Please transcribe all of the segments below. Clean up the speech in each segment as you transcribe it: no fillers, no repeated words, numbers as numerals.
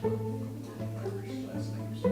Irish last names.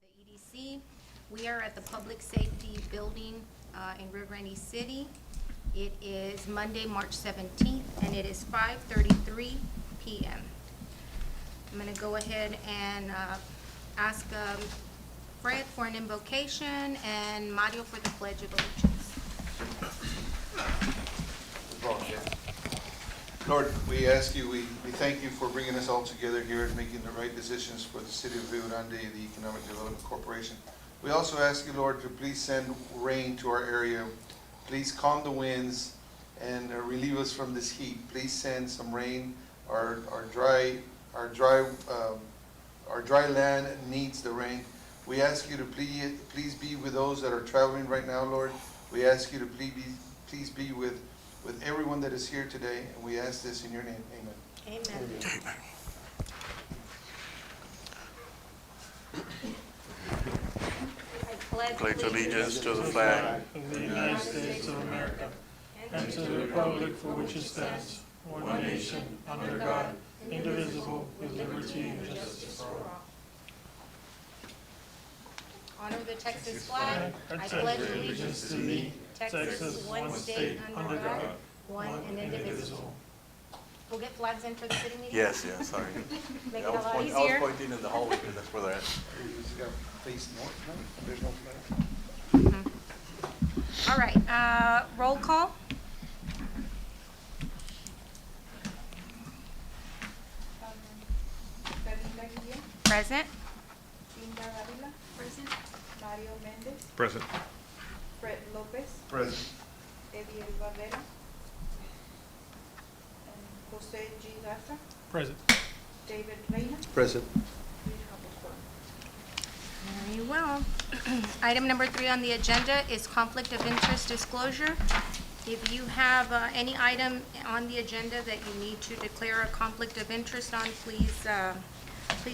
The EDC. We are at the Public Safety Building in Rio Grande City. It is Monday, March 17th, and it is 5:33 p.m. I'm going to go ahead and ask Fred for an invocation and Mario for the Pledge of Allegiance. Lord, we ask you, we thank you for bringing us all together here and making the right decisions for the city of Rio Grande, the Economic Development Corporation. We also ask you, Lord, to please send rain to our area. Please calm the winds and relieve us from this heat. Please send some rain. Our dry land needs the rain. We ask you to please be with those that are traveling right now, Lord. We ask you to please be with everyone that is here today, and we ask this in your name. Amen. Amen. I pledge allegiance to the flag of the United States of America and to the republic for which it stands, one nation, under God, indivisible, with liberty and justice for all. Honor the Texas flag. I pledge allegiance to thee, Texas, one state under God, one and indivisible. We'll get flags in for the city meeting? Yes, sorry. Make I it a was lot pointing- easier. I was pointing in the hallway because that's where they're at. You just gotta face north, no? There's no flag. All right, roll call. Carlita Guillén, Present. Linda Davila. Present. Mario Mendez, Present. Fred Lopez, Present. Eddie Barrera, and Jose G. Garza, Present. David Reyna. Present. We have a quorum. Very well. Item number 3 on the agenda is conflict of interest disclosure. If you have any item on the agenda that you need to declare a conflict of interest on, please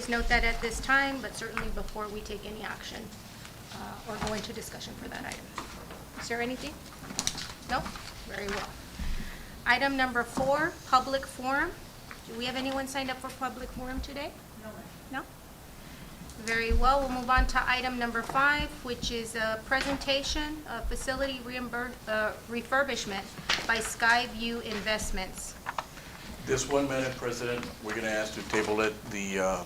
note that at this time, but certainly before we take any action or go into discussion for that item. Is there anything? No? Very well. Item number 4, public forum. Do we have anyone signed up for public forum today? No? Very well, we'll move on to item number 5, which is a presentation of facility refurbishment by Skyview Investments. This one, Madam President, we're going to ask to table it. The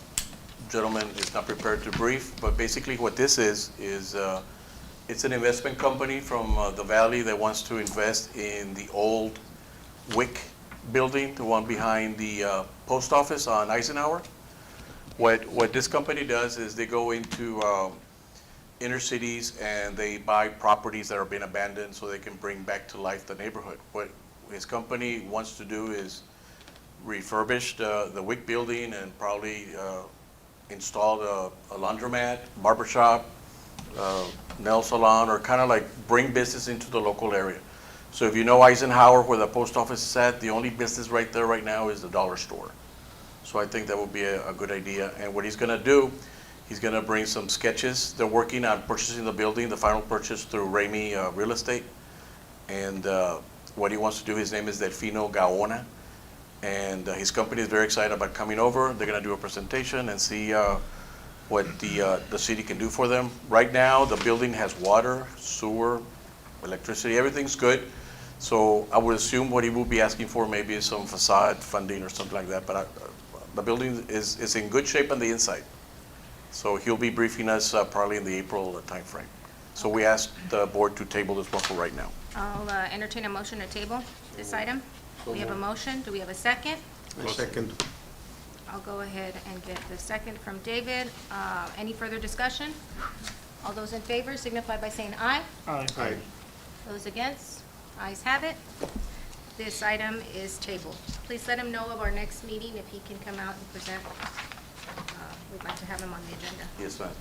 gentleman is not prepared to brief, but basically what this is it's an investment company from the Valley that wants to invest in the old WIC building, the one behind the post office on Eisenhower. What this company does is they go into inner cities and they buy properties that are being abandoned so they can bring back to life the neighborhood. What his company wants to do is refurbish the WIC building and probably install a laundromat, barbershop, nail salon, or kind of like bring business into the local area. So if you know Eisenhower, where the post office is at, the only business right there right now is the dollar store. So I think that would be a good idea. And what he's going to do, he's going to bring some sketches. They're working on purchasing the building, the final purchase through Ramey Real Estate. And what he wants to do, his name is Delfino Gaona. And his company is very excited about coming over. They're going to do a presentation and see what the city can do for them. Right now, the building has water, sewer, electricity, everything's good. So I would assume what he will be asking for maybe is some facade funding or something like that. But the building is in good shape on the inside. So he'll be briefing us probably in the April timeframe. So we asked the board to table this one for right now. I'll entertain a motion to table this item. We have a motion. Do we have a second? Second. I'll go ahead and get the second from David. Any further discussion? All those in favor signify by saying aye. Aye. Aye. Those against? Ayes have it. This item is tabled. Please let him know of our next meeting if he can come out and present. We'd like to have him on the agenda. Yes, ma'am.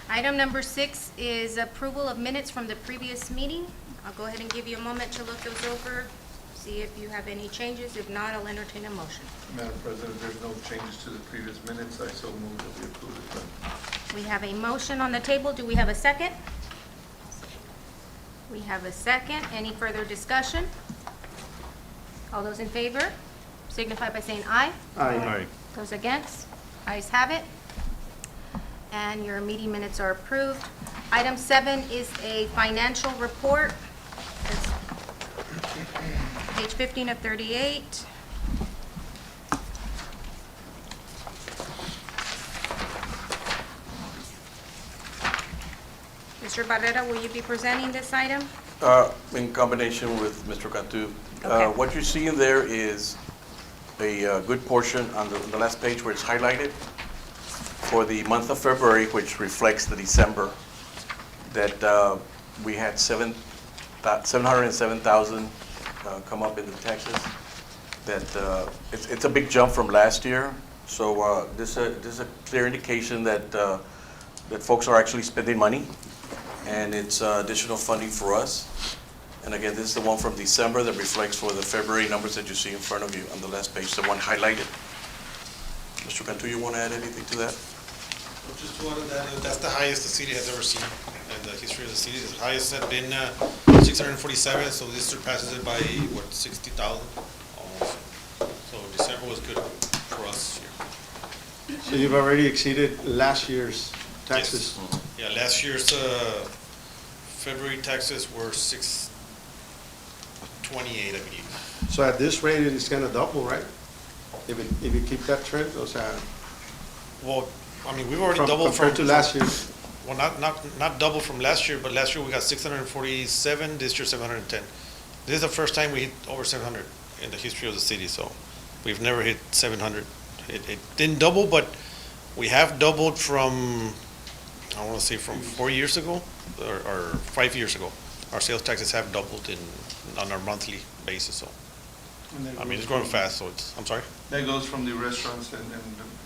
Item number 6 is approval of minutes from the previous meeting. I'll go ahead and give you a moment to look those over, see if you have any changes. If not, I'll entertain a motion. Madam President, there's no changes to the previous minutes. I so move that we approve it. We have a motion on the table. Do we have a second? We have a second. Any further discussion? All those in favor signify by saying aye. Aye. Those against? Ayes have it. And your meeting minutes are approved. Item 7 is a financial report. It's page 15 of 38. Mr. Barrera, will you be presenting this item? In combination with Mr. Cantu. Okay. What you're seeing there is a good portion on the last page where it's highlighted for the month of February, which reflects the December, that we had 707,000 come up in the taxes. That it's a big jump from last year. So this is a clear indication that that folks are actually spending money, and it's additional funding for us. And again, this is the one from December that reflects for the February numbers that you see in front of you on the last page, the one highlighted. Mr. Cantu, you want to add anything to that? Just to add that, that's the highest the city has ever seen. in the history of the city. The highest had been 647, so this surpasses it by, what, 60,000 almost. So December was good for us this year. So you've already exceeded last year's taxes? Yes. Yeah, last year's February taxes were 628, I believe. So at this rate, it's gonna double, right? If you keep that trend, o sea, Well, I mean, we've already from, doubled from. compared to last year? Well, not double from last year, but last year we got 647, this year 710. This is the first time we hit over 700 in the history of the city, so we've never hit 700. It didn't double, but we have doubled from, I want to say from 4 years ago, or 5 years ago. Our sales taxes have doubled on our monthly basis, so, I mean, it's growing fast, so it's, I'm sorry, That goes from the restaurants and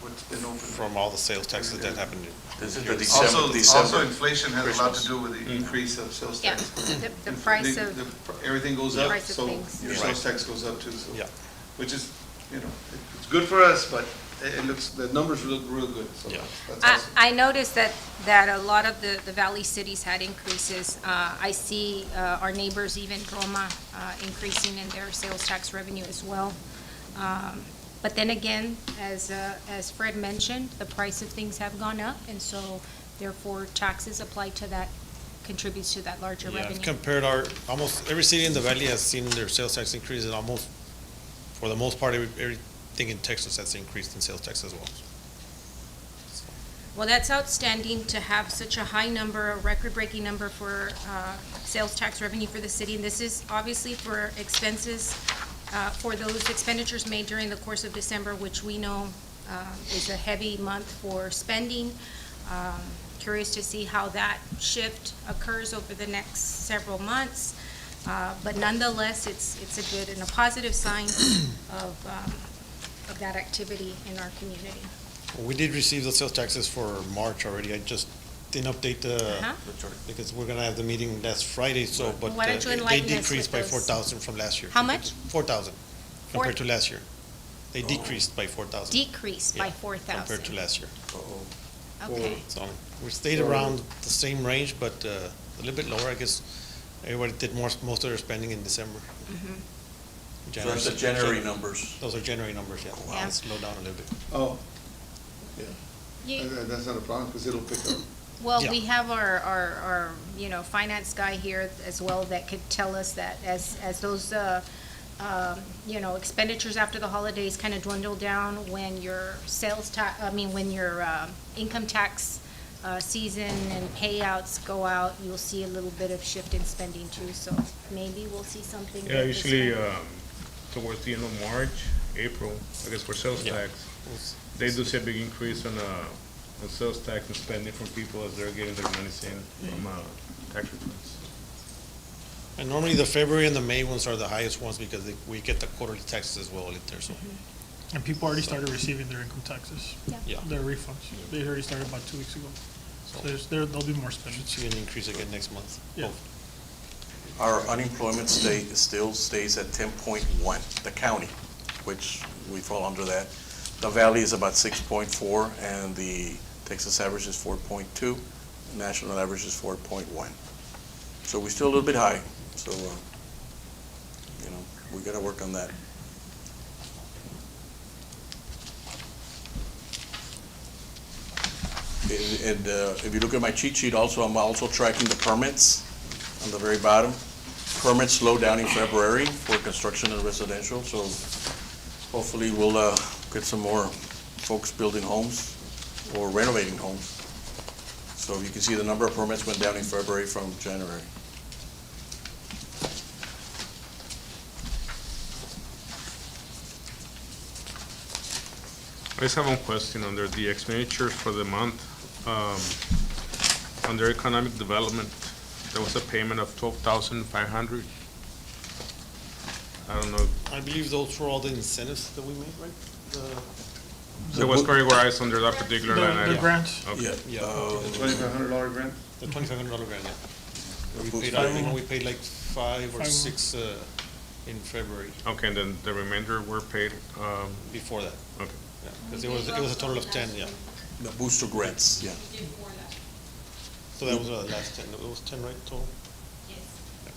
what's been open. from all the sales taxes that happened. This is the Also, December. inflation has a lot to Christmas. do with the increase of sales Yeah, tax. the price of, Everything goes the up, price of so things. your sales tax goes up too, so. Yeah. Which is, it's good for us, but it looks, the numbers look real good, so Yeah. that's awesome. I noticed that a lot of the valley cities had increases. I see our neighbors, even Roma, increasing in their sales tax revenue as well. But then again, as Fred mentioned, the price of things have gone up, and so therefore taxes applied to that contributes to that larger Yeah, revenue. I've compared almost every city in the valley has seen their sales tax increase, and almost, for the most part, everything in Texas has increased in sales tax as well. Well, that's outstanding to have such a high number, a record-breaking number for sales tax revenue for the city. And this is obviously for expenses, for those expenditures made during the course of December, which we know is a heavy month for spending. Curious to see how that shift occurs over the next several months. But nonetheless, it's a good and a positive sign of that activity in our community. We did receive the sales taxes for March already. I just didn't update Uh-huh. because we're gonna have the meeting last Friday, so, but Why don't you they enlighten us decreased with by those? 4,000 from last year. How much? 4,000 compared to last year. They decreased by 4,000. Decreased by Yeah, 4,000. compared to last year. Okay. So we stayed around the same range, but a little bit lower, I guess. Everybody did most of their spending in December. So that's the January numbers. Those are January numbers, yeah. Yeah. Slow down a little bit. Oh, You- that's not a problem, because it'll pick up. Well, Yeah. we have our, finance guy here as well that could tell us that as those, expenditures after the holidays kind of dwindle down, when your when your income tax season and payouts go out, you'll see a little bit of shift in spending too, so maybe we'll see something. Yeah, this usually, time. towards the end of March, April, I guess for sales Yeah. tax, they do see a big increase on sales tax and spending from people as they're getting their money in from, tax returns. And normally the February and the May ones are the highest ones because we get the quarterly taxes as well in there, so, And people already started receiving their income taxes, yeah. their refonds. They already started about 2 weeks ago. So there'll be more spending. Should see an increase again next month. Yeah. Our unemployment still stays at 10.1, the county, which we fall under that. The valley is about 6.4, and the Texas average is 4.2, national average is 4.1. So we're still a little bit high, so, we gotta work on that. And if you look at my cheat sheet also, I'm also tracking the permits on the very bottom. Permits slowed down in February for construction and residential, so hopefully we'll get some more folks building homes or renovating homes. So you can see the number of permits went down in February from January. I just have one question under the expenditures for the month. Under economic development, there was a payment of 12,500. I don't know, I believe those were all the incentives that we made, right? so it was categorized under that particular line The item? grants, Okay. Yeah, $2,500 grant? the $2,500 grant, yeah. We Boost paid, I think we paid like 5 or Five. 6 in February Okay, and then the remainder were paid, before that, okay. yeah. Because it was a total of 10, yeah. The booster grants, yeah. So that was the last 10, it was 10, right, total?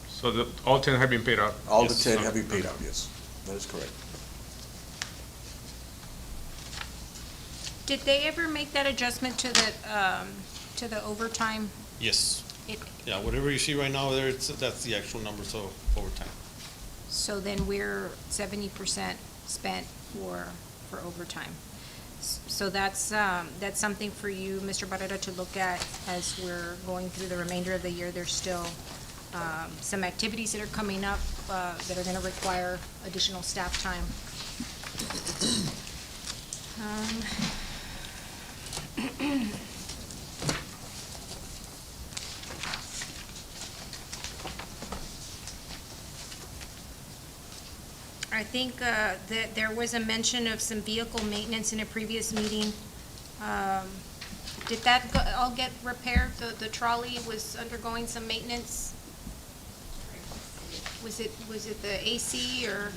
So all 10 have been paid out? All the Yes. 10 have been paid out, yes. That is correct. Did they ever make that adjustment to the overtime? Yes. It- Yeah, whatever you see right now there, that's the actual number, so overtime. So then we're 70% spent for overtime. So that's something for you, Mr. Barrera, to look at as we're going through the remainder of the year. There's still some activities that are coming up that are gonna require additional staff time. I think that there was a mention of some vehicle maintenance in a previous meeting. Did that all get repaired? The trolley was undergoing some maintenance? Was it the AC or?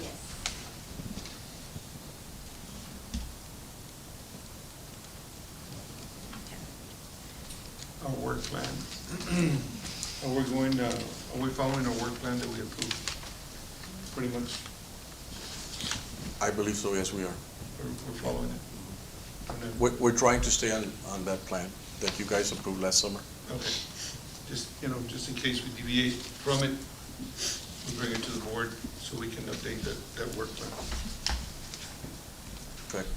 Our work plan. Are we following our work plan that we approved? Pretty much, I believe so, yes, we are. we're following it. And then- We're trying to stay on that plan that you guys approved last summer. Okay, just in case we deviate from it, we bring it to the board so we can update that work plan. Correct.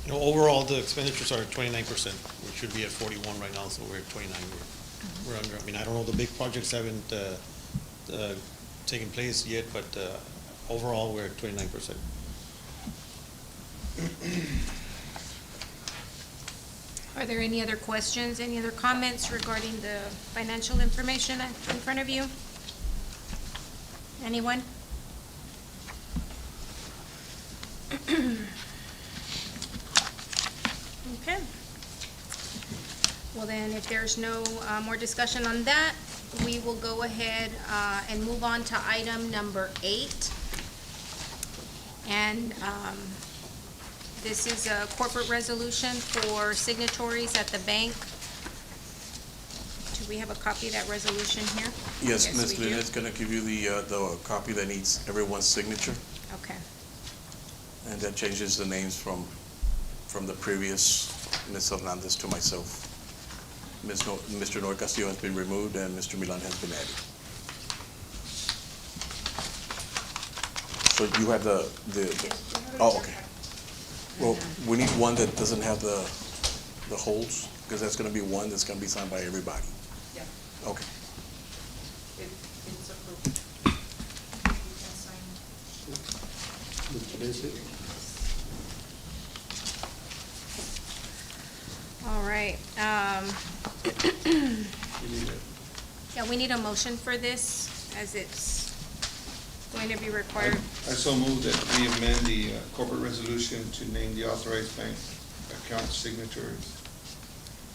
You know, overall, the expenditures are at 29%. We should be at 41 right now, so we're at 29. We're under, I mean, I don't know, the big projects haven't taken place yet, but overall, we're at 29%. Are there any other questions, any other comments regarding the financial information in front of you? Anyone? Okay. Well then, if there's no more discussion on that, we will go ahead and move on to item number 8. And this is a corporate resolution for signatories at the bank. Do we have a copy of that resolution here? Yes, we Ms. do. Lynette's gonna give you the copy that needs everyone's signature, Okay. and that changes the names from the previous Ms. Hernandez to myself. Mr. Noy Castillo has been removed and Mr. Milan has been added. So you have oh, okay. Well, we need one that doesn't have the holes, because that's gonna be one that's gonna be signed by everybody. Yeah. Okay. It's approved. You can sign. That's it. All right. You need it. Yeah, we need a motion for this, as it's going to be required. I so move that we amend the corporate resolution to name the authorized bank account signatories.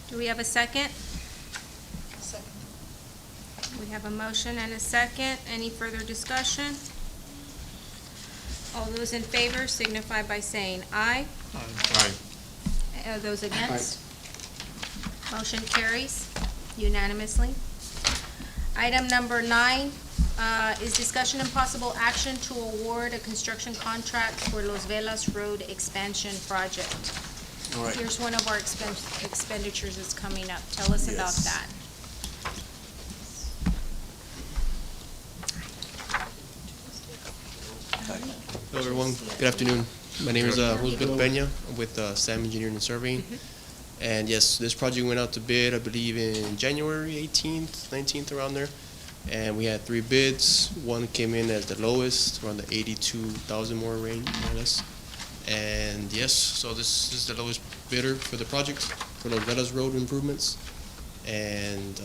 Do we have a second? Second. We have a motion and a second. Any further discussion? All those in favor signify by saying aye. Aye. Those against? Motion carries unanimously. Item number 9 is discussion and possible action to award a construction contract for Los Velas Road Expansion Project. All right. Here's one of our expenditures that's coming up. Tell us about Yes. that. Hello, everyone. Good afternoon. My name is Roosevelt Peña. I'm with Sam Engineering and Surveying. And yes, this project went out to bid, I believe, in January 18th, 19th, around there. And we had 3 bids. One came in as the lowest, around the 82,000 more range, more or less. And yes, so this is the lowest bidder for the project, for Los Velas Road improvements. And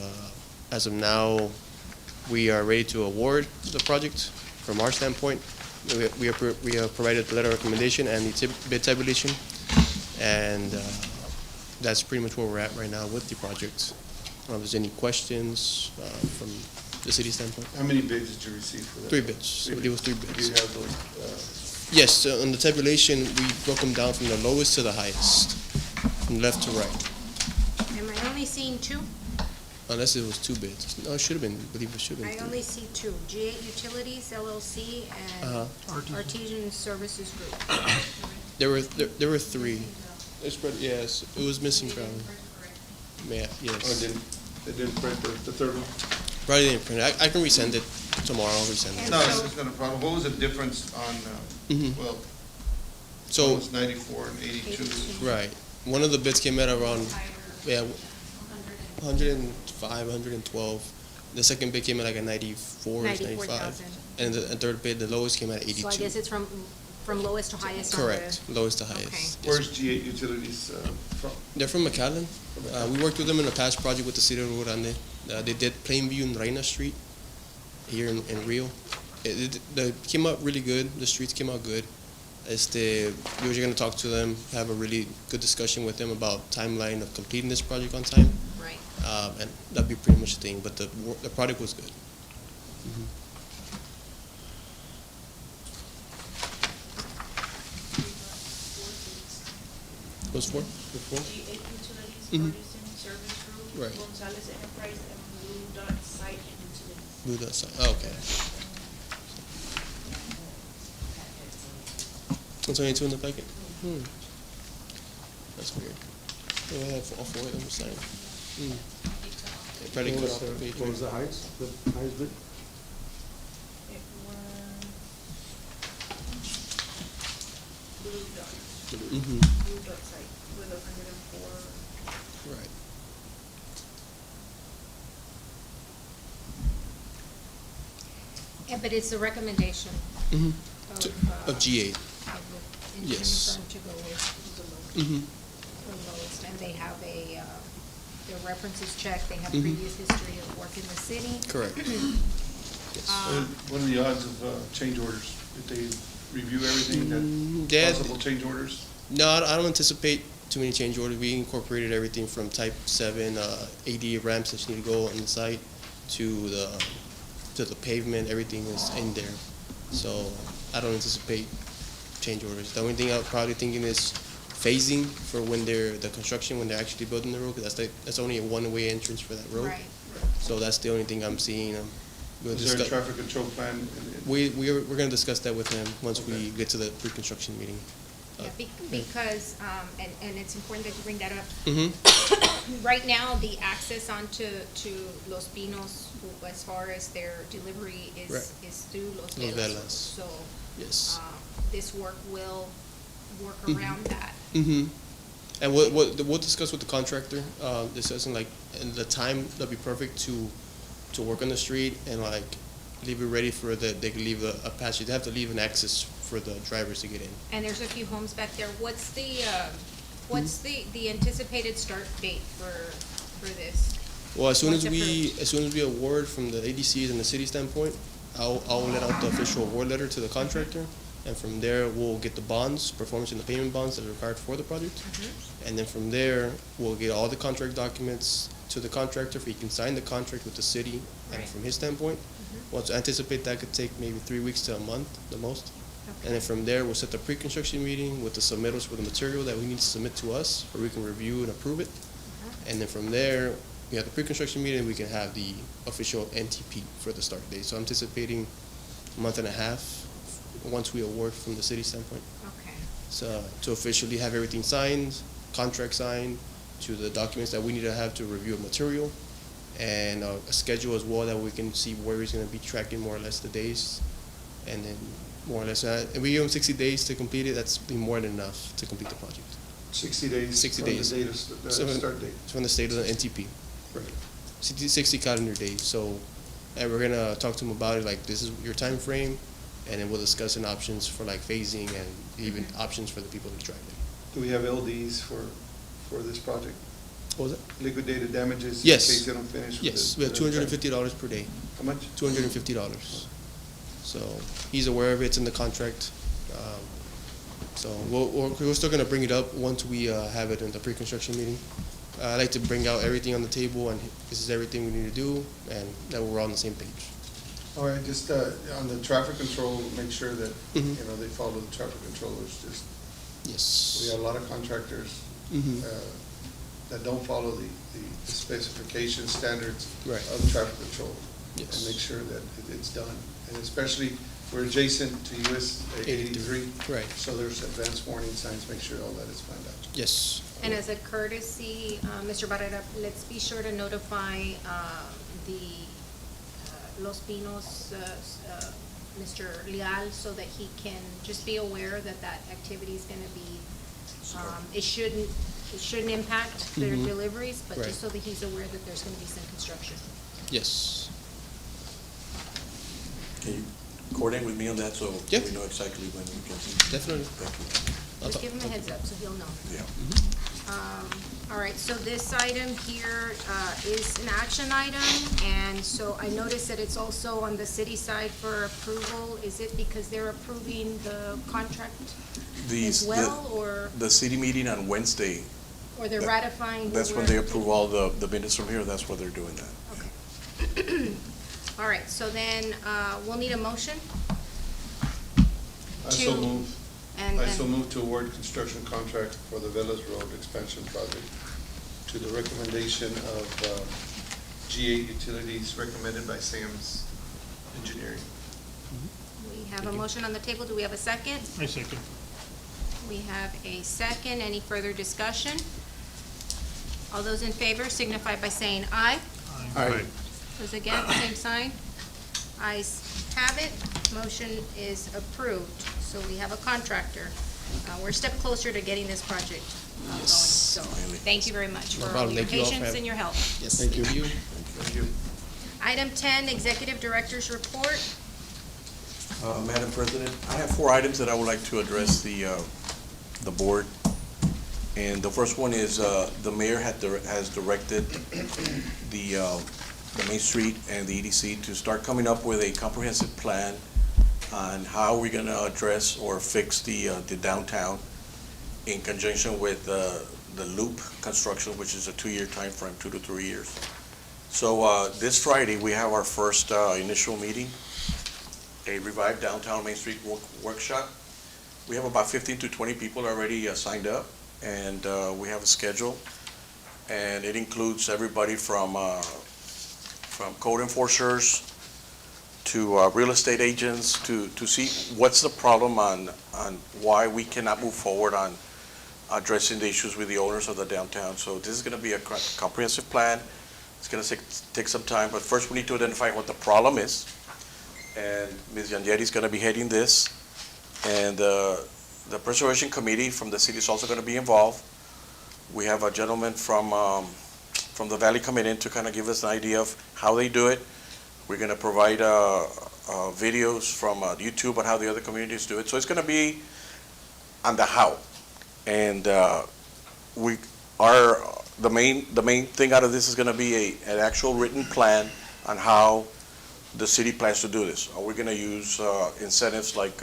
as of now, we are ready to award the project. From our standpoint, we have provided the letter of recommendation and the bid tabulation. And that's pretty much where we're at right now with the project. I don't know if there's any questions from the city standpoint. How many bids did you receive for that? 3 bids. I believe it was 3 Do you bids. have those? Yes, so on the tabulation, we broke them down from the lowest to the highest, from left to right. And my only only seen two. Unless it was two bids. No, it should have been, I believe it should have I been only see two, G8 Utilities LLC Uh-huh. and Artesian Services Group. There were three. It's spread, yes, it was missing from, yeah, Or yes. they didn't print the third one? Probably didn't print it. I can resend it tomorrow, I'll resend it. No, it's not a problem. What was the difference on, Mhm. well, one So, was 94 and 82? right, one of the bids came out around, yeah, 105, 112. The second bid came at like a 94, 95. 94,000. And the third bid, the lowest came at 82. So I guess it's from lowest to highest on the. Correct, lowest to Okay. highest. Yes. Where's G8 Utilities from? They're from McAllen. We worked with them in a past project with the city of Rio Grande. They did Plainview and Reina Street here in Rio. They came out really good. The streets came out good. We were going to talk to them, have a really good discussion with them about timeline of completing this project on time. Right. And that'd be pretty much the thing. But the product was good. Those four? The four? G8 Utilities, Mhm. Artisan Service Group, Right. Gonzalez Enterprise, and Blue Dot Site and Utilities. Blue dot sign. Oh, okay. That's only two in the packet? That's weird. Oh, I have all four of them signed. They probably cut off the page. What was the highest bid? It was Blue Dot, Mm-hmm, Blue Dot Site with 104. right. Yeah, but it's a recommendation Mm-hmm. of, Of G8. of the engineering Yes. firm to go with Mm-hmm. the lowest. And they have their references checked, they have Mhm. previous history of work in the city. Correct. Yes. What are the odds of change orders? Did they review everything, Yeah, possible change orders? no, I don't anticipate too many change orders. We incorporated everything from type 7 AD ramps that need to go on the site to the pavement. Everything is in there. So I don't anticipate change orders. The only thing I'm probably thinking is phasing for when they're actually building the road, because that's only a one-way entrance for that road. Right. So that's the only thing I'm seeing. We'll Is there a discuss- traffic control plan? we're going to discuss that with him once we get to the pre-construction meeting. Yeah, because, and it's important that you bring that up. Mm-hmm. Right now, the access onto Los Pinos, as far as their delivery Right. is through Los Los Velas. Velas. So, Yes. this work will work Mhm. around that. Mm-hmm. And we'll discuss with the contractor, discussing like, and the time that'd be perfect to work on the street and like leave it ready for they can leave a passage. They have to leave an access for the drivers to get in. And there's a few homes back there. What's the anticipated start date for this? Well, as soon Once as we award from the EDCs and the city standpoint, I'll let out the official award letter to the contractor, and from there we'll get the bonds, performance and the payment bonds that are required for the project, and then from there we'll get all the contract documents to the contractor, if he can sign the contract with the city, and Right. from his standpoint, well, to anticipate that could take maybe 3 weeks to a month, the most. And then from there, we'll set the pre-construction meeting with the submittals for the material that we need to submit to us, or we can review and approve it. And then from there, we have the pre-construction meeting, we can have the official NTP for the start date. So I'm anticipating a month and a half, once we award from the city standpoint. Okay. So to officially have everything signed, contract signed, to the documents that we need to have to review a material, and a schedule as well that we can see where he's gonna be tracking more or less the days, and then more or less, and we give him 60 days to complete it. That's be more than enough to complete the project. 60 days? 60 from days. the date of the So- start date? It's from the state of the NTP. Right. 60 calendar days. So, and we're gonna talk to him about it, like, this is your time frame, and then we'll discuss an options for like phasing and even options for the people that drive it. Do we have LDs for this project? What was it? Liquidated damages? Yes. In case they don't finish with Yes, the- we have the- $250 per day. How much? $250. So he's aware of it, it's in the contract. So we're still gonna bring it up once we have it in the pre-construction meeting. I like to bring out everything on the table, and this is everything we need to do, and that we're all on the same page. All right, just on the traffic control, make sure that, Mhm. they follow the traffic controllers. Just, we Yes. have a lot of contractors. Mhm. that don't follow the specification standards Right. of traffic control. Yes. And make sure that it's done. And especially, we're adjacent to US 83. Right. So there's advanced warning signs, make sure all that is planned out. Yes. And as a courtesy, Mr. Barrera, let's be sure to notify the Los Pinos, Mr. Leal, so that he can just be aware that that activity is gonna be, it shouldn't impact their Mhm. deliveries, but Right. just so that he's aware that there's gonna be some construction. Yes. Can you coordinate with me on that so Yeah. we know exactly when we can see? Definitely. Thank you. Just give him a heads up so he'll know. Yeah. All right, so this item here is an action item, and so I noticed that it's also on the city side for approval. Is it because they're approving the contract as well, or The city meeting on Wednesday, they're ratifying? that's when they approve all the minutes from here, that's where they're doing that. Okay. All right, so then we'll need a motion. I so To- move. And, I so move to award construction contract for the Velas Road expansion project to the recommendation of G8 Utilities, recommended by Sam's Engineering. we have a motion on the table. Do we have a second? I second. We have a second. Any further discussion? All those in favor signify by saying aye. Aye. Those against, same sign. Ayes have it. Motion is approved. So we have a contractor. We're a step closer to getting this project going. So Finally. thank you very much No for all problem. your Thank you all for patience having- and your help. Yes. Thank you. Thank you. Item 10, Executive Director's Report. Madam President, I have 4 items that I would like to address the board. And the first one is, the mayor has directed the Main Street and the EDC to start coming up with a comprehensive plan on how we're gonna address or fix the downtown in conjunction with the loop construction, which is a 2-year time frame, 2 to 3 years. So this Friday, we have our first initial meeting, a revived downtown Main Street workshop. We have about 15 to 20 people already signed up, and we have a schedule. And it includes everybody from code enforcers to real estate agents to see what's the problem on why we cannot move forward on addressing the issues with the owners of the downtown. So this is gonna be a comprehensive plan. It's gonna take some time, but first we need to identify what the problem is. And Ms. Yangetti is gonna be heading this. And the Preservation Committee from the city is also gonna be involved. We have a gentleman from the Valley coming in to kind of give us an idea of how they do it. We're gonna provide videos from YouTube on how the other communities do it. So it's gonna be on the how. And the main thing out of this is gonna be an actual written plan on how the city plans to do this. Are we gonna use incentives like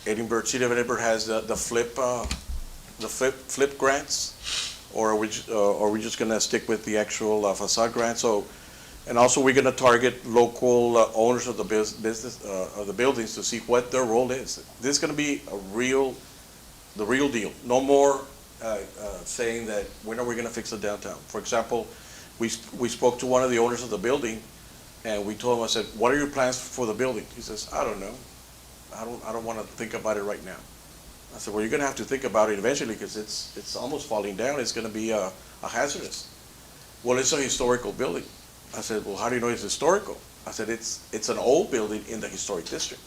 Edinburgh, City of Edinburgh has the flip grants? Or are we just gonna stick with the actual facade grant? So, and also we're gonna target local owners of the business, of the buildings to see what their role is. This is gonna be the real deal. No more saying that, when are we gonna fix the downtown? For example, we spoke to one of the owners of the building, and we told him, I said, what are your plans for the building? He says, I don't know. I don't wanna think about it right now. I said, well, you're gonna have to think about it eventually, because it's almost falling down. It's gonna be a hazardous. Well, it's a historical building. I said, well, how do you know it's historical? I said, it's an old building in the historic district.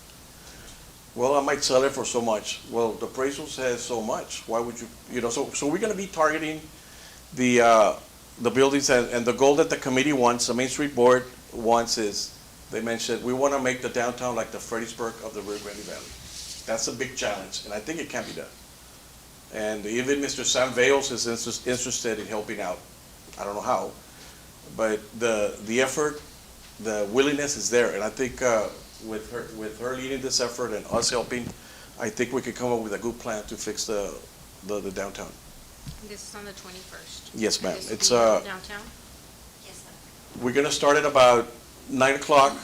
Well, I might sell it for so much. Well, the appraisal says so much. Why would you, so we're gonna be targeting the buildings, and the goal that the committee wants, the Main Street Board wants is, they mentioned, we wanna make the downtown like the Fredericksburg of the Rio Grande Valley. That's a big challenge, and I think it can be done. And even Mr. Sam Vales is interested in helping out. I don't know how, but the effort, the willingness is there, and I think with her leading this effort and us helping, I think we could come up with a good plan to fix the downtown. This is on the 21st. Yes, ma'am. This will It's be downtown? Yes, we're gonna start at about 9 o'clock.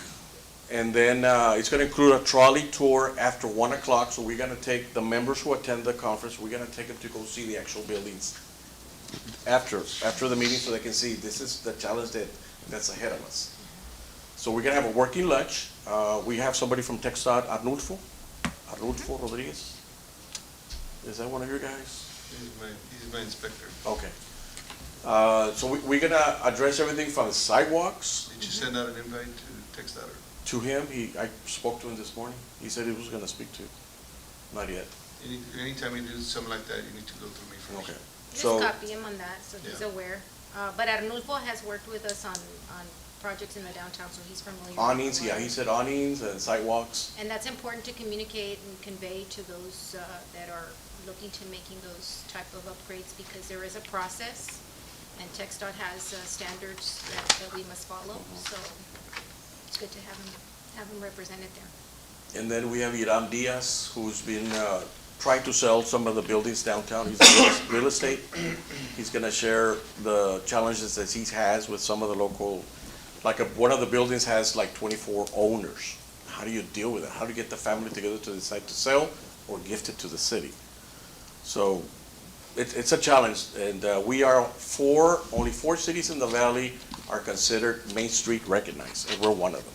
And then it's gonna include a trolley tour after 1 o'clock, so we're gonna take the members who attend the conference, we're gonna take them to go see the actual buildings after the meeting so they can see this is the challenge that's ahead of us. So we're gonna have a working lunch. We have somebody from TechStop, Arnulfo Rodriguez. Is that one of your guys? He's my inspector. Okay. So we're gonna address everything from the sidewalks Did you send out an invite to text that or? to him. I spoke to him this morning. He said he was gonna speak to you. Not yet. Anytime you do something like that, you need to go through me first. Okay. Just So, copy him on that, so he's Yeah. aware. But Arnulfo has worked with us on projects in the downtown, so he's familiar. with awnings, the yeah, work. he said awnings and sidewalks. And that's important to communicate and convey to those that are looking to making those type of upgrades, because there is a process, and TechStop has standards that we must follow, so it's good to have him represented there. And then we have Iram Diaz, who's been trying to sell some of the buildings downtown. He's in real estate. He's gonna share the challenges that he has with some of the local, like one of the buildings has like 24 owners. How do you deal with it? How do you get the family together to decide to sell or gift it to the city? So it's a challenge, and we are only four cities in the valley are considered Main Street recognized, and we're one of them.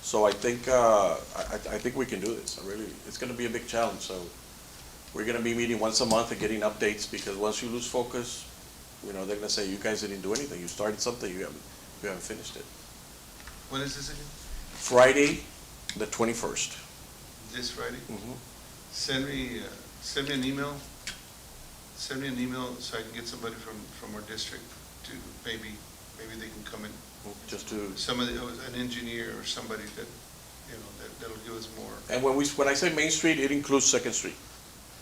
So I think we can do this. It's gonna be a big challenge, so we're gonna be meeting once a month and getting updates, because once you lose focus, they're gonna say, you guys didn't do anything. You started something, you haven't finished it. When is this again? Friday, the 21st. This Friday? Mhm. Send me an email. Send me an email so I can get somebody from our district to maybe they can come in. Just to, An engineer or somebody that, that'll give us more. and when I say Main Street, it includes Second Street,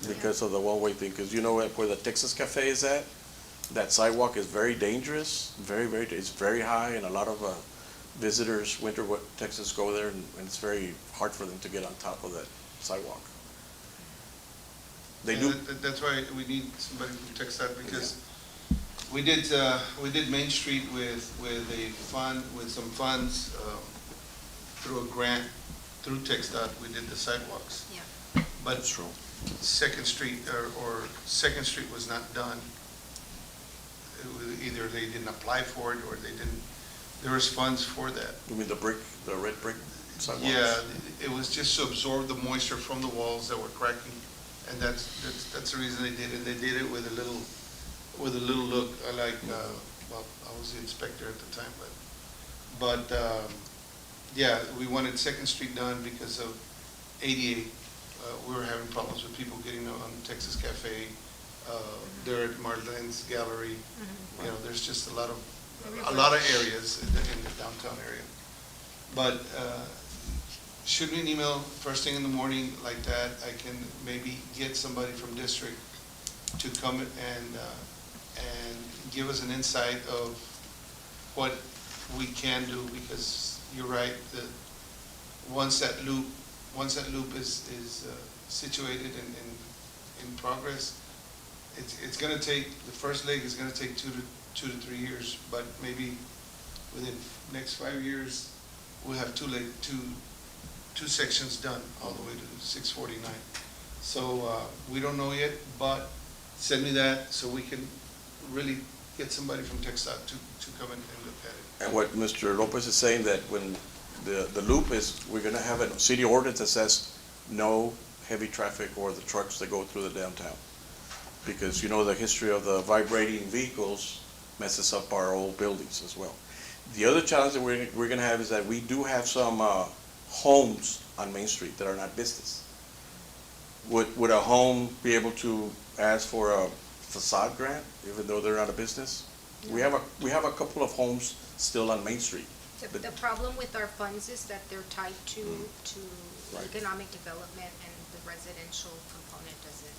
because of the one-way thing, because you know where the Texas Cafe is at? That sidewalk is very dangerous, it's very high, and a lot of visitors, Texas go there, and it's very hard for them to get on top of that sidewalk. They do. That's why we need somebody from TechStop, because we did Main Street with some funds, through a grant, through TechStop, we did the sidewalks. Yeah. But That's true. Second Street, or Second Street was not done. Either they didn't apply for it, or there was funds for that. You mean the red brick sidewalks? Yeah, it was just to absorb the moisture from the walls that were cracking, and that's the reason they did it. They did it with a little look, well, I was the inspector at the time, but yeah, we wanted Second Street done because of ADA. We were having problems with people getting on Texas Cafe, there at Marlene's Gallery. There's just a lot of areas in the downtown area. But shoot me an email first thing in the morning like that. I can maybe get somebody from district to come and give us an insight of what we can do, because you're right, once that loop is situated and in progress, it's going to take, the first leg is going to take 2 to 3 years, but maybe within next 5 years, we'll have two sections done all the way to 649. So we don't know yet, but send me that so we can really get somebody from TechStop to come in and look at it. And what Mr. Lopez is saying, that when the loop is, we're gonna have a city ordinance that says no heavy traffic or the trucks that go through the downtown. Because the history of the vibrating vehicles messes up our old buildings as well. The other challenge that we're gonna have is that we do have some homes on Main Street that are not business. Would a home be able to ask for a facade grant, even though they're not a business? We have a couple of homes still on Main Street. The problem with our funds is that they're tied to Right. economic development, and the residential component doesn't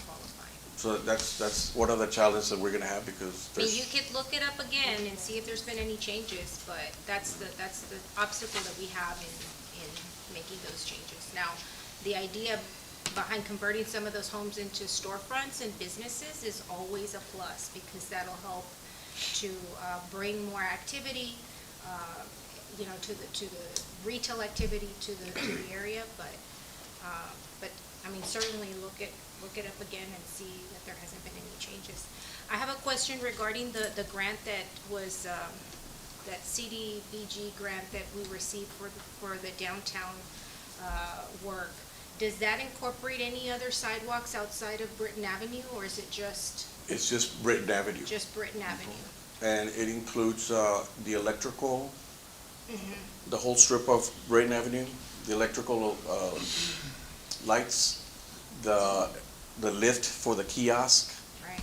qualify. So that's one of the challenges that we're gonna have, because I mean, there's. you could look it up again and see if there's been any changes, but that's the obstacle that we have in making those changes. Now, the idea behind converting some of those homes into storefronts and businesses is always a plus, because that'll help to bring more activity, to the retail activity to the area. But I mean, certainly look it up again and see that there hasn't been any changes. I have a question regarding the grant that was, that CDBG grant that we received for the downtown, work. Does that incorporate any other sidewalks outside of Britton Avenue, or is it just It's just Britton Avenue. Britton Avenue? And it includes the electrical, Mm-hmm. the whole strip of Britton Avenue, the electrical lights, the lift for the kiosk, Right.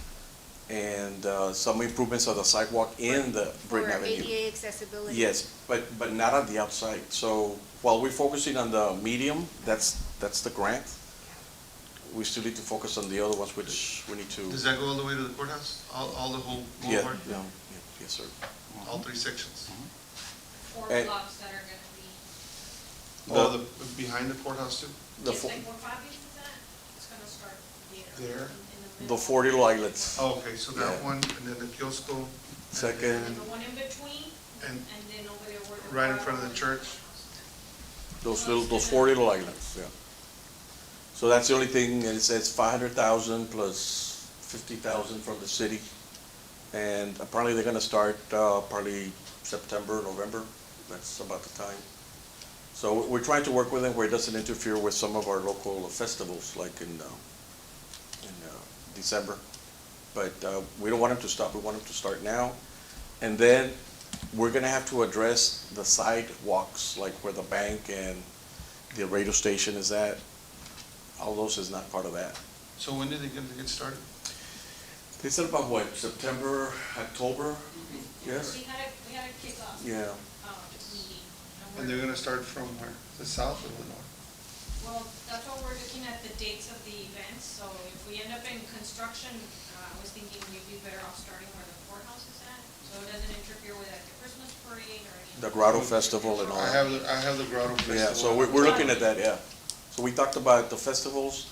and some improvements of the sidewalk in the Britton For Avenue. ADA accessibility? Yes, but not on the outside. So while we're focusing on the medium, that's the grant. We still need to focus on the other ones, which we need to. Does that go all the way to the courthouse? All the whole Yeah, boulevard? yes, sir. All 3 sections? 4 And- blocks that are gonna be, Oh, behind the courthouse too? The just fo- like where Fabius is at, it's gonna start there. There? In The middle. 4 little islands. Oh, okay, so that Yeah. one, and then the kiosco, Second, And the one in between, and and then over there where the. right in front of the church? those 4 little islands, yeah. So that's the only thing, and it says 500,000 plus 50,000 from the city. And apparently they're gonna start probably September, November. That's about the time. So we're trying to work with them where it doesn't interfere with some of our local festivals, like in December. But we don't want them to stop, we want them to start now. And then we're gonna have to address the sidewalks, like where the bank and the radio station is at. All those is not part of that. So when did they get started? They said about what, September, October? Yes? We had a kickoff, Yeah. meeting. And they're gonna start from where? The south or the north? Well, that's what we're looking at, the dates of the events, so if we end up in construction, I was thinking we'd be better off starting where the courthouse is at, so it doesn't interfere with like the Christmas parade or anything. The Grotto Festival and all I that. have the Grotto Festival. Yeah, so we're looking at that, yeah. So we talked about the festivals,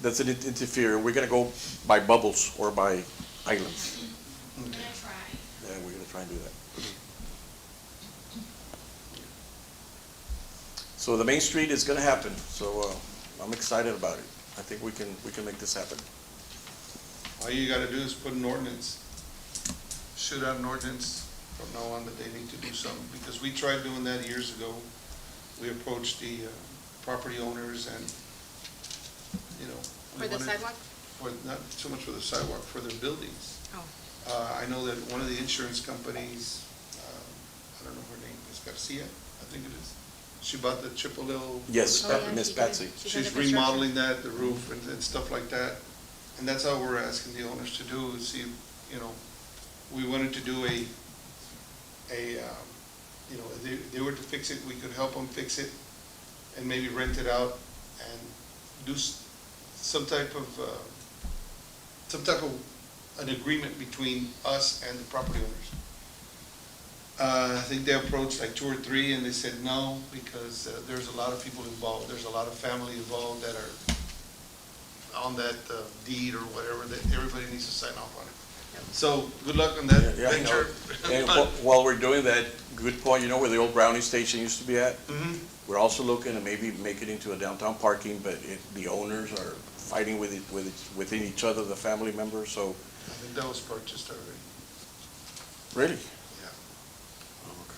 doesn't interfere. We're gonna go by bubbles or by islands. We're gonna try. Yeah, we're gonna try and do that. So the Main Street is gonna happen, so I'm excited about it. I think we can make this happen. All you gotta do is put an ordinance, shoot out an ordinance from now on that they need to do something, because we tried doing that years ago. We approached the property owners and, you know. we For the wanted- sidewalk? For, not so much for the sidewalk, for their buildings. Oh. I know that one of the insurance companies, I don't know her name, Ms. Garcia, I think it is. She bought the Chippewa. Yes, Oh, yeah, Miss she did. Patsy. She's She's under construction. remodeling that, the roof and stuff like that. And that's all we're asking the owners to do, is see, you know, we wanted to do you know, if they were to fix it, we could help them fix it and maybe rent it out and do some type of an agreement between us and the property owners. I think they approached like 2 or 3 and they said no, because there's a lot of people involved. There's a lot of family involved that are on that deed or whatever, that everybody needs to sign off on it. So, good luck on that Yeah, I know. venture. And while we're doing that, good point, you know where the old Brownie station used to be at? Mhm. We're also looking to maybe make it into a downtown parking, but the owners are fighting within each other, the family members, so. I think that was purchased already, Really? yeah.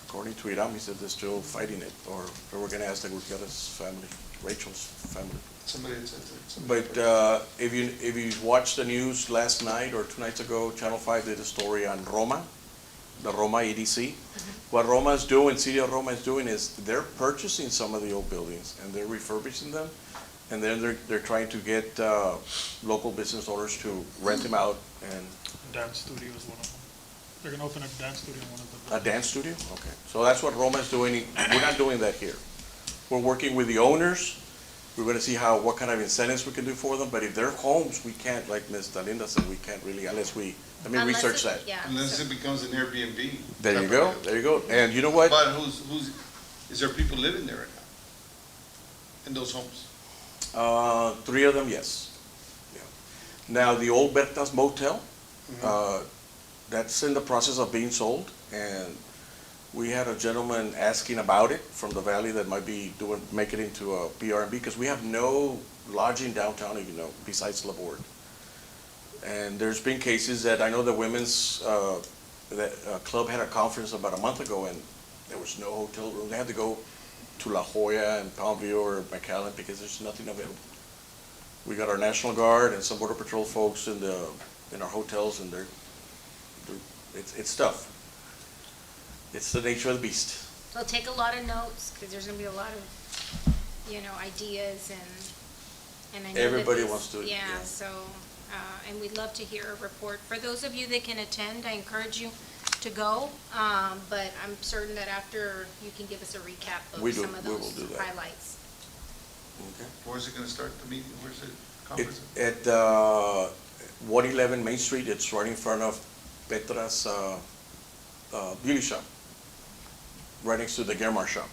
According to Iram, he said they're still fighting it, or we're gonna ask the Gutierrez family, Rachel's family. Somebody had said that. somebody But purchased. if you watched the news last night or 2 nights ago, Channel 5 did a story on Roma, the Roma EDC. What Roma is doing, City of Roma is doing is they're purchasing some of the old buildings and they're refurbishing them. And then they're trying to get local business owners to rent them out and Dance studio is one of them. They're gonna open a dance studio in one of the. a dance studio? Okay. So that's what Roma is doing. We're not doing that here. We're working with the owners. We're gonna see what kind of incentives we can do for them. But if they're homes, we can't, like Ms. Dalinda said, we can't really, unless we Unless research it- that. Yeah. Unless so- it becomes an Airbnb. There you type go, of deal. there you go. And you know what? But is there people living there right now? In those homes? 3 of them, yes. Yeah. Now, the old Berta's Motel, Mm-hmm. that's in the process of being sold, and We had a gentleman asking about it from the valley that might be make it into a PRB, because we have no lodging downtown, besides Laborde. And there's been cases that, I know the women's, club had a conference about a month ago, and there was no hotel room. They had to go to La Jolla and Palmview or McAllen because there's nothing available. We got our National Guard and some Border Patrol folks in our hotels, and it's tough. It's the nature of the beast. So take a lot of notes, because there's gonna be a lot of, ideas and I know that Everybody this- wants to, Yeah, yeah. so, and we'd love to hear a report. For those of you that can attend, I encourage you to go, but I'm certain that after, you can give us a recap We of do. some of We will those do that. highlights. Okay. Where's it gonna start the meeting? Where's it? It's Conference? at 111 Main Street. It's right in front of Petra's beauty shop, right next to the Germar shop.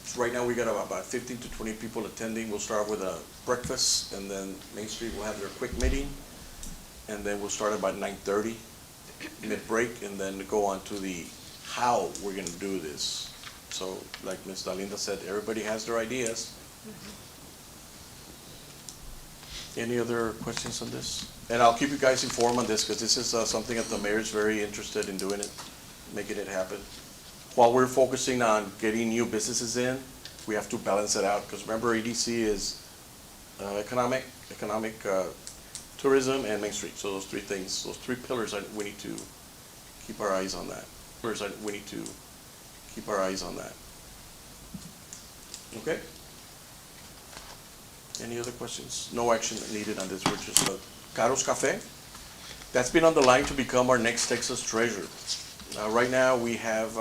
So right now, we got about 15 to 20 people attending. We'll start with a breakfast, and then Main Street will have their quick meeting, and then we'll start about 9:30, mid-break, and then go on to the how we're gonna do this. So, like Ms. Dalinda said, everybody has their ideas. Any other questions on this? And I'll keep you guys informed on this, because this is something that the mayor's very interested in doing it, making it happen. While we're focusing on getting new businesses in, we have to balance it out, because remember, EDC is economic, tourism, and Main Street. So those three things, those three pillars, we need to keep our eyes on that. We need to keep our eyes on that. Okay? Any other questions? No action needed on this. We're just, Caro's Cafe, that's been on the line to become our next Texas treasurer. Right now, we have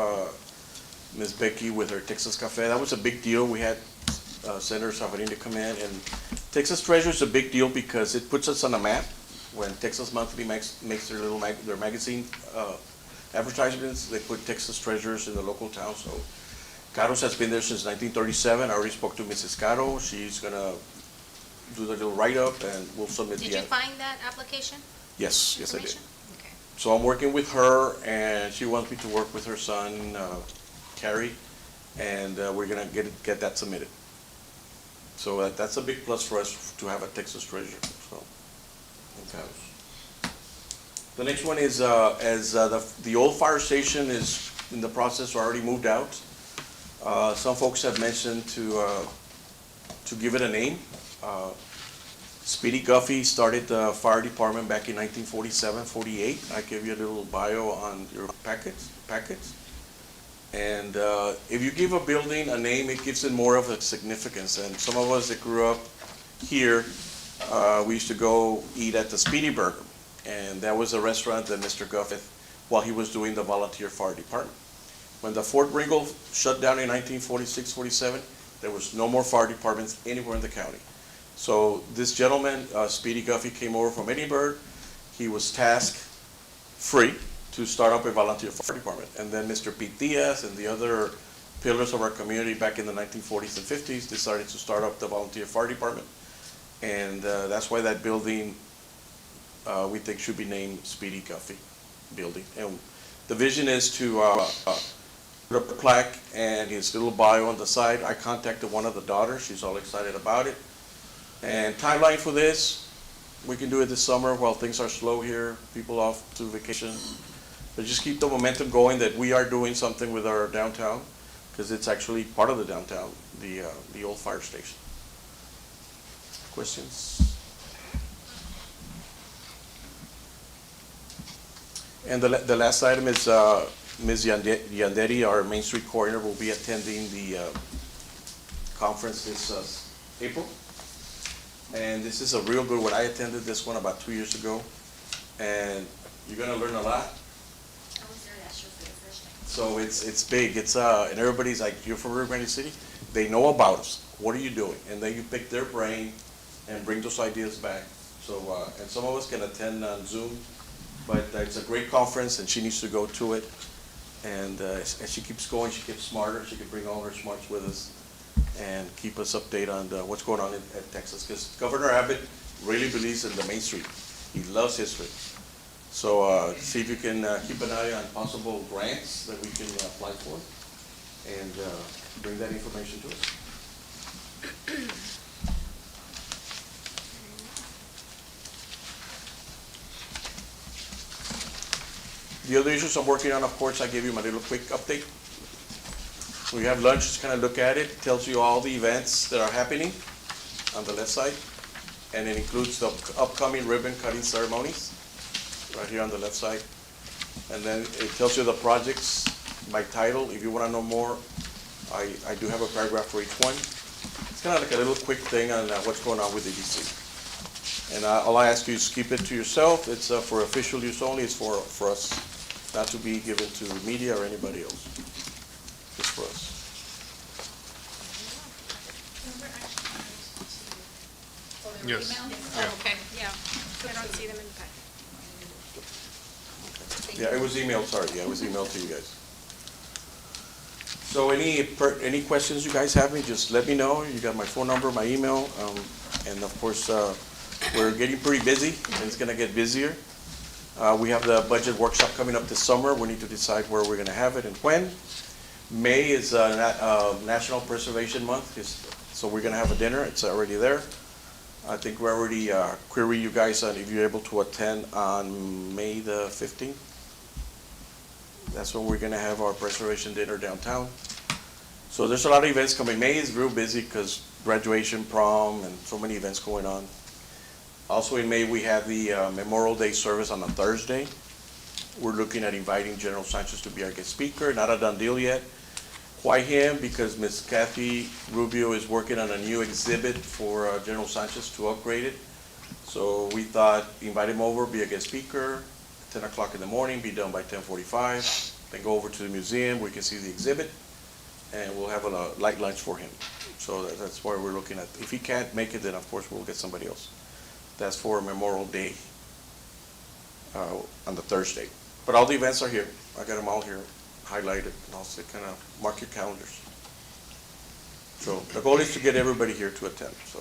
Ms. Becky with her Texas Cafe. That was a big deal. We had Senator Savarino come in, and Texas treasurer is a big deal because it puts us on a map. When Texas Monthly makes their their magazine advertisements, they put Texas treasurers in the local town. So Caro's has been there since 1937. I already spoke to Mrs. Caro. She's gonna do the little write-up, and we'll submit the. Did you find that application? Yes, I did. Information? Okay. So I'm working with her, and she wants me to work with her son, Carrie, and we're gonna get that submitted. So that's a big plus for us to have a Texas treasurer, so. Okay. The next one is, as the old fire station is in the process, already moved out. Some folks have mentioned to give it a name. Speedy Guffey started the fire department back in 1947, 48. I gave you a little bio on your packets. And if you give a building a name, it gives it more of a significance. And some of us that grew up here, we used to go eat at the Speedy Burger. And that was a restaurant that Mr. Guffey, while he was doing the volunteer fire department. When the Fort Ringgold shut down in 1946, 47, there was no more fire departments anywhere in the county. So this gentleman, Speedy Guffey, came over from Edinburgh. He was tasked free to start up a volunteer fire department. And then Mr. Pete Diaz and the other pillars of our community back in the 1940s and 50s decided to start up the volunteer fire department. And that's why that building, we think, should be named Speedy Guffey Building. And the vision is to put up a plaque and his little bio on the side. I contacted one of the daughters. She's all excited about it. And timeline for this, we can do it this summer while things are slow here, people off to vacation. But just keep the momentum going that we are doing something with our downtown, because it's actually part of the downtown, the old fire station. Questions? And the last item is Ms. Yanderi, our Main Street coroner, will be attending the conference this April. And this is a real good one. I attended this one about 2 years ago, and you're gonna learn a lot. I was there last year for the first time. So it's big. And everybody's like, you're from Rio Grande City? They know about us. What are you doing? And then you pick their brain and bring those ideas back. So, and some of us can attend on Zoom, but it's a great conference, and she needs to go to it. And as she keeps going, she gets smarter. She can bring all her smarts with us and keep us updated on what's going on at Texas. Because Governor Abbott really believes in the Main Street. He loves history. So see if you can keep an eye on possible grants that we can apply for, and bring that information to us. The other issues I'm working on, of course, I gave you my little quick update. We have lunch, just kind of look at it, tells you all the events that are happening on the left side, and it includes the upcoming ribbon cutting ceremonies, right here on the left side. And then it tells you the projects by title. If you want to know more, I do have a paragraph for each one. It's kind of like a little quick thing on what's going on with EDC. And all I ask you is keep it to yourself. It's for official use only. It's for us, not to be given to media or anybody else. Just for us. Yes. Oh, okay, yeah. I don't see them in the packet. Yeah, it was emailed, sorry, yeah, it was emailed to you guys. So any questions you guys have me, just let me know. You got my phone number, my email, and of course, we're getting pretty busy, and it's gonna get busier. We have the budget workshop coming up this summer. We need to decide where we're gonna have it and when. May is National Preservation Month, so we're gonna have a dinner. It's already there. I think we already query you guys on if you're able to attend on May the 15th. That's when we're gonna have our preservation dinner downtown. So there's a lot of events coming. May is real busy because graduation, prom, and so many events going on. Also in May, we have the Memorial Day service on a Thursday. We're looking at inviting General Sanchez to be our guest speaker. Not a done deal yet. Why him? Because Miss Kathy Rubio is working on a new exhibit for General Sanchez to upgrade it. So we thought invite him over, be a guest speaker, 10 o'clock in the morning, be done by 10:45. Then go over to the museum, we can see the exhibit, and we'll have a light lunch for him. So that's why we're looking at. If he can't make it, then of course we'll get somebody else. That's for Memorial Day on the Thursday. But all the events are here. I got them all here highlighted, and also kind of mark your calendars. So the goal is to get everybody here to attend, so.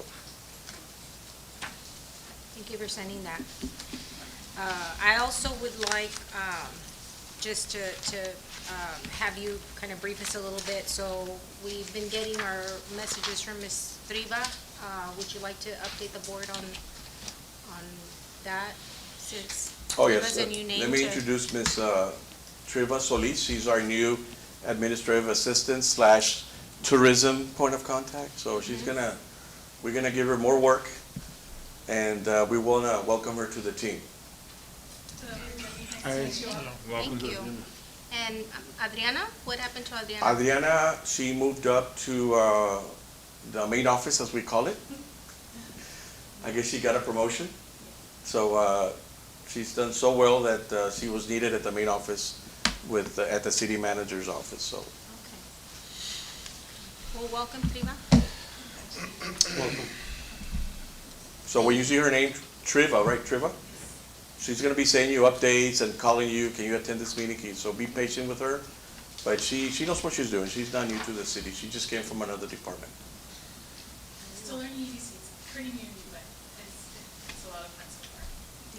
Thank you for sending that. I also would like just to have you kind of brief us a little bit. So we've been getting our messages from Ms. Triva. Would you like to update the board on that, since Oh, Triva's yes. a new name? Let me introduce Ms. Triva Solis. She's our new administrative assistant / tourism point of contact. So we're gonna give her more work, and we wanna welcome her to the team. Welcome. Thank you. And Adriana, what happened to Adriana? Adriana, she moved up to the main office, as we call it. I guess she got a promotion. So she's done so well that she was needed at the main office at the city manager's office, so. Okay. Well, welcome, Triva. Welcome. So when you see her name, Triva, right, Triva? She's gonna be sending you updates and calling you, can you attend this meeting? So be patient with her. But she knows what she's doing. She's not new to the city. She just came from another department. Still learning EDC, it's pretty new, but it's a lot of fun so far.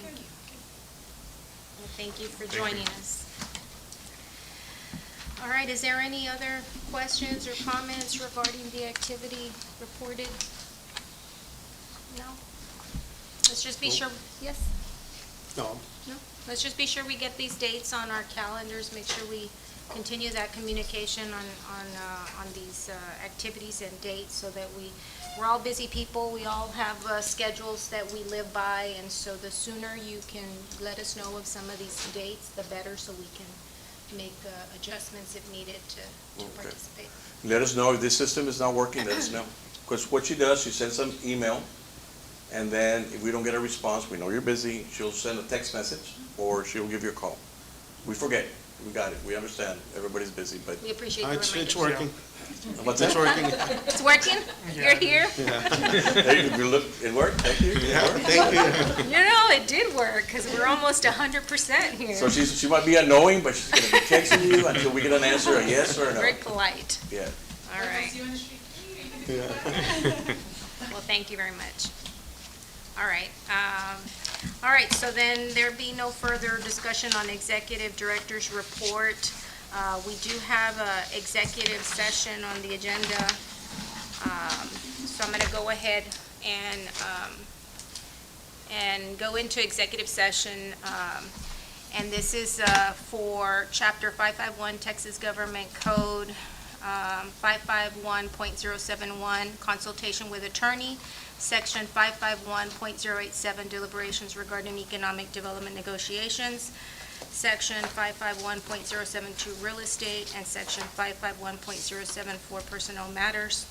Thank you. Well, thank you for joining us. All right, is there any other questions or comments regarding the activity reported? No? Let's just be sure, yes? No, No? Let's just be sure we get these dates on our calendars, make sure we continue that communication on these activities and dates, so that we're all busy people, we all have schedules that we live by, and so the sooner you can let us know of some of these dates, the better, so we can make adjustments if needed to Okay. participate. Let us know if this system is not working, let us know. Because what she does, she sends some email, and then if we don't get a response, we know you're busy, she'll send a text message, or she'll give you a call. We forget, we got it, we understand, everybody's busy, but. We appreciate the it's reminder. working. What's It's that? working. It's working? You're here? Hey, we look, it worked, thank you. It Yeah, worked. thank you. You know, it did work, because we're almost 100% here. So she might be unknowing, but she's gonna be texting you until we get an answer, a yes or a no. Very polite. Yeah. All right. See you on the street. Well, thank you very much. All right. All right, so then there be no further discussion on executive director's report. We do have a executive session on the agenda. So I'm gonna go ahead and go into executive session. And this is for Chapter 551 Texas Government Code, 551.071, consultation with attorney, Section 551.087, deliberations regarding economic development negotiations, Section 551.072, real estate, and Section 551.074, personnel matters.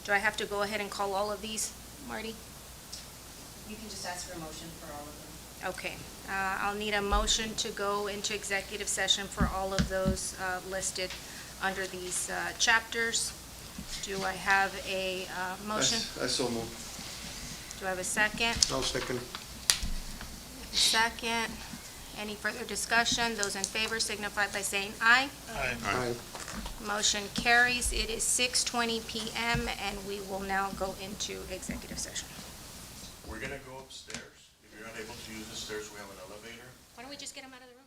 Do I have to go ahead and call all of these, Marty? You can just ask for a motion for all of them. Okay, I'll need a motion to go into executive session for all of those listed under these chapters. Do I have a motion? I so move. Do I have a second? I'll second. Second. Any further discussion? Those in favor signify by saying aye. Aye. Motion carries. It is 6:20 PM, and we will now go into executive session. We're gonna go upstairs. If you're not able to use the stairs, we have an elevator. Why don't we just get them out of the room?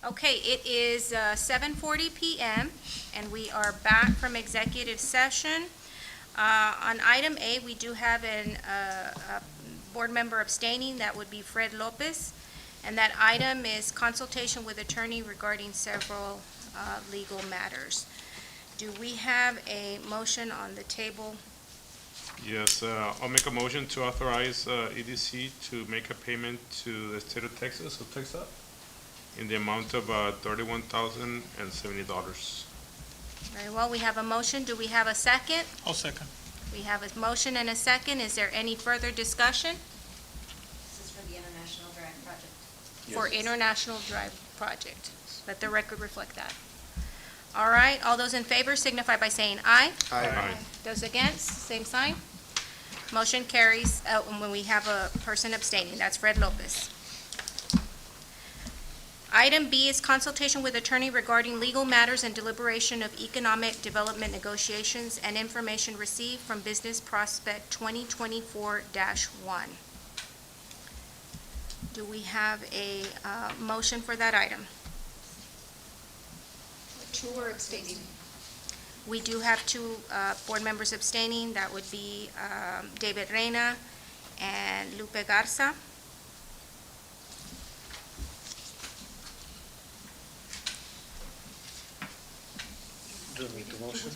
Okay, it is 7:40 PM, and we are back from executive session. On item A, we do have a board member abstaining, that would be Fred Lopez, and that item is consultation with attorney regarding several legal matters. Do we have a motion on the table? Yes, I'll make a motion to authorize EDC to make a payment to the state of Texas, in the amount of $31,070. Very well, we have a motion. Do we have a second? I'll second. We have a motion and a second. Is there any further discussion? This is for the International Drive project. For International Drive Project. Let the record reflect that. All right, all those in favor signify by saying aye. Aye. Those against, same sign. Motion carries, when we have a person abstaining, that's Fred Lopez. Item B is consultation with attorney regarding legal matters and deliberation of economic development negotiations and information received from Business Prospect 2024-1. Do we have a motion for that item? Two are abstaining. We do have two board members abstaining. That would be David Reyna and Lupe Garza. Do we make the motion?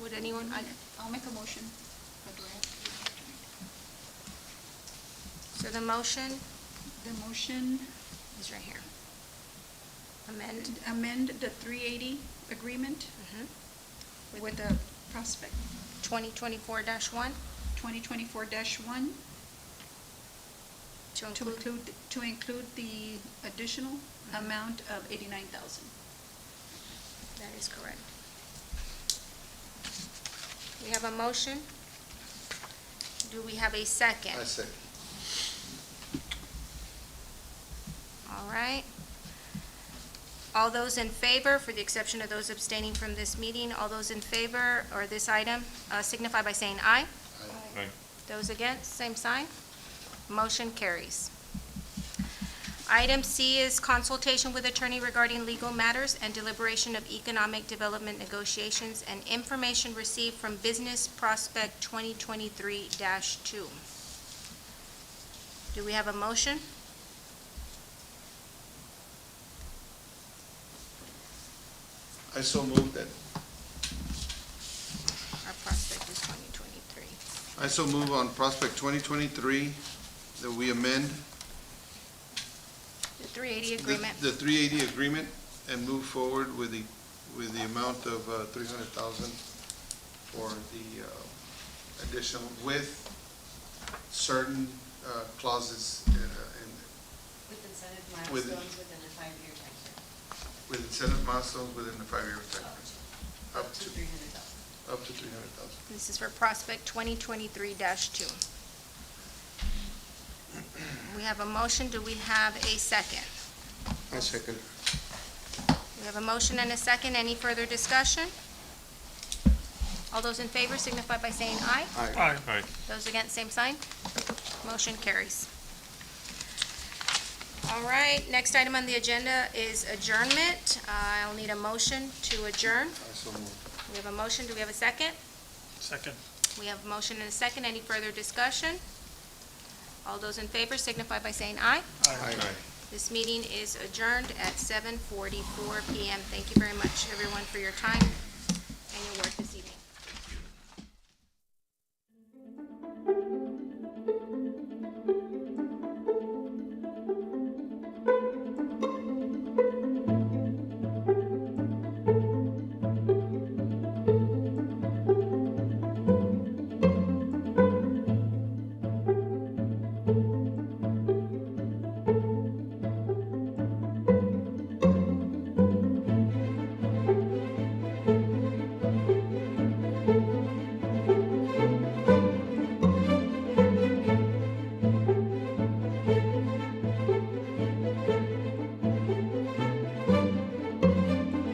Would anyone? I'll make a motion. So the motion The motion is right here. Amend. amend the 380 agreement with the prospect 2024-1 2024-1 to to include the additional amount of 89,000. That is correct. We have a motion. Do we have a second? I second. All right. All those in favor, for the exception of those abstaining from this meeting, all those in favor or this item signify by saying aye. Aye. Those against, same sign. Motion carries. Item C is consultation with attorney regarding legal matters and deliberation of economic development negotiations and information received from Business Prospect 2023-2. Do we have a motion? I so moved that. Our prospect is 2023. I so move on Prospect 2023 that we amend The 380 agreement. the 380 agreement and move forward with the amount of 300,000 for the additional with certain clauses With incentive With- milestones within a 5-year time frame. with incentive milestones within the 5-year time frame. Up to 300,000. Up to 300,000. This is for prospect 2023-2. We have a motion. Do we have a second? I second. We have a motion and a second. Any further discussion? All those in favor signify by saying aye. Aye. Aye. Those against, same sign. Motion carries. All right, next item on the agenda is adjournment. I'll need a motion to adjourn. I so move. We have a motion. Do we have a second? Second. We have a motion and a second. Any further discussion? All those in favor signify by saying aye. Aye. This meeting is adjourned at 7:44 PM. Thank you very much, everyone, for your time and your work this evening.